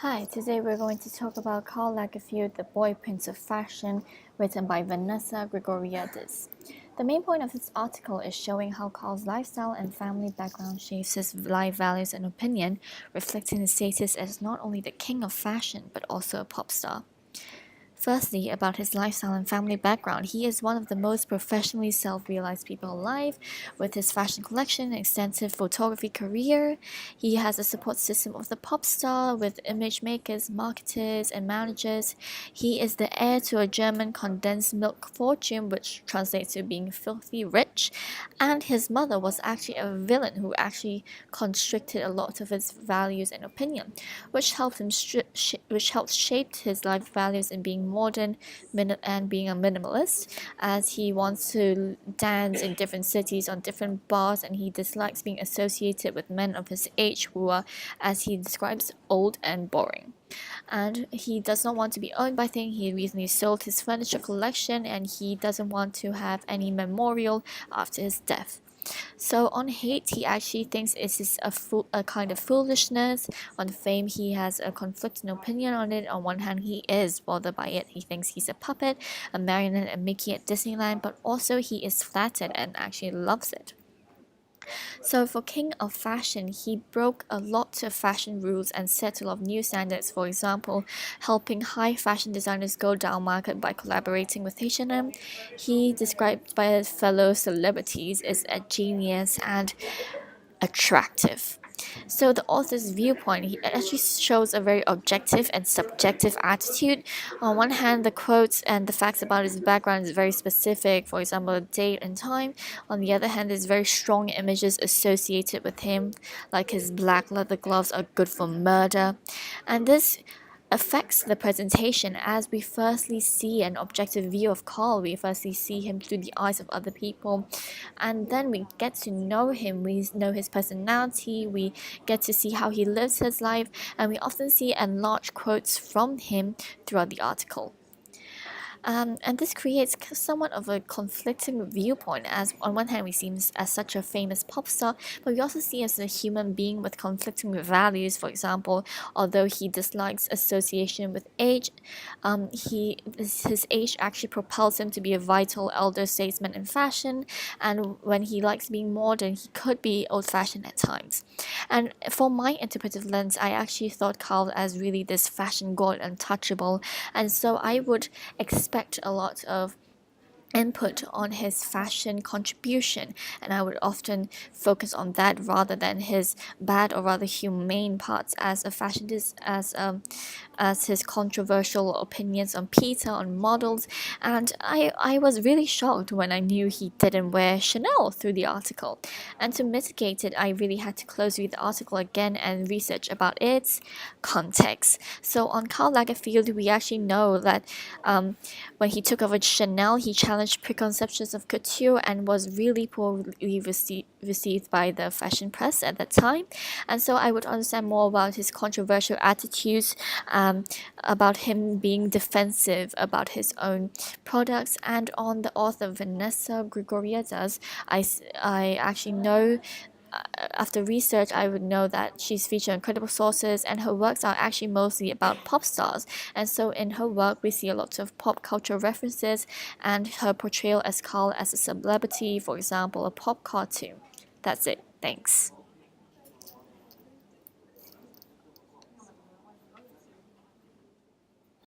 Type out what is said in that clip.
Hi, today we're going to talk about Karl Lagerfeld, The Boy Prince of Fashion, written by Vanessa Grigoriadis. The main point of this article is showing how Karl's lifestyle and family background shapes his life values and opinion, reflecting his status as not only the king of fashion but also a pop star. Firstly, about his lifestyle and family background, he is one of the most professionally self-realized people alive. With his fashion collection and extensive photography career, he has a support system of the pop star with image makers, marketers, and managers. He is the heir to a German condensed milk fortune, which translates to being filthy rich, and his mother was actually a villain who actually constricted a lot of his values and opinion, which helped shape his life values in being modern and being a minimalist, as he wants to dance in different cities on different bars, and he dislikes being associated with men of his age who are, as he describes, old and boring. And he does not want to be owned by things. He recently sold his furniture collection, and he doesn't want to have any memorial after his death. So on hate, he actually thinks it is a kind of foolishness. On fame, he has a conflicting opinion on it. On one hand, he is bothered by it. He thinks he's a puppet, a marionette, and Mickey at Disneyland, but also he is flattered and actually loves it. So for King of Fashion, he broke a lot of fashion rules and set a lot of new standards. For example, helping high fashion designers go down market by collaborating with H&M. He, described by his fellow celebrities, is a genius and attractive. So the author's viewpoint, he actually shows a very objective and subjective attitude. On one hand, the quotes and the facts about his background is very specific, for example, date and time. On the other hand, there's very strong images associated with him, like his black leather gloves are good for murder. And this affects the presentation, as we firstly see an objective view of Karl. We firstly see him through the eyes of other people, and then we get to know him. We know his personality, we get to see how he lives his life, and we often see enlarged quotes from him throughout the article. And this creates somewhat of a conflicting viewpoint, as on one hand we see him as such a famous pop star, but we also see him as a human being with conflicting values. For example, although he dislikes association with age, his age actually propels him to be a vital elder statesman in fashion, and when he likes being modern, he could be old-fashioned at times. And for my interpretive lens, I actually thought Karl as really this fashion god, untouchable, and so I would expect a lot of input on his fashion contribution, and I would often focus on that rather than his bad or rather humane parts as a as his controversial opinions on Peter, on models. And I was really shocked when I knew he didn't wear Chanel through the article, and to mitigate it, I really had to close read the article again and research about its context. So on Karl Lagerfeld, we actually know that when he took over Chanel, he challenged preconceptions of couture and was really poorly received by the fashion press at that time. And so I would understand more about his controversial attitudes, about him being defensive about his own products. And on the author Vanessa Grigoriadis, I actually know, after research, I would know that she's featured in credible sources, and her works are actually mostly about pop stars. And so in her work, we see a lot of pop culture references, and her portrayal as Karl as a celebrity, for example, a pop cartoon. That's it. Thanks.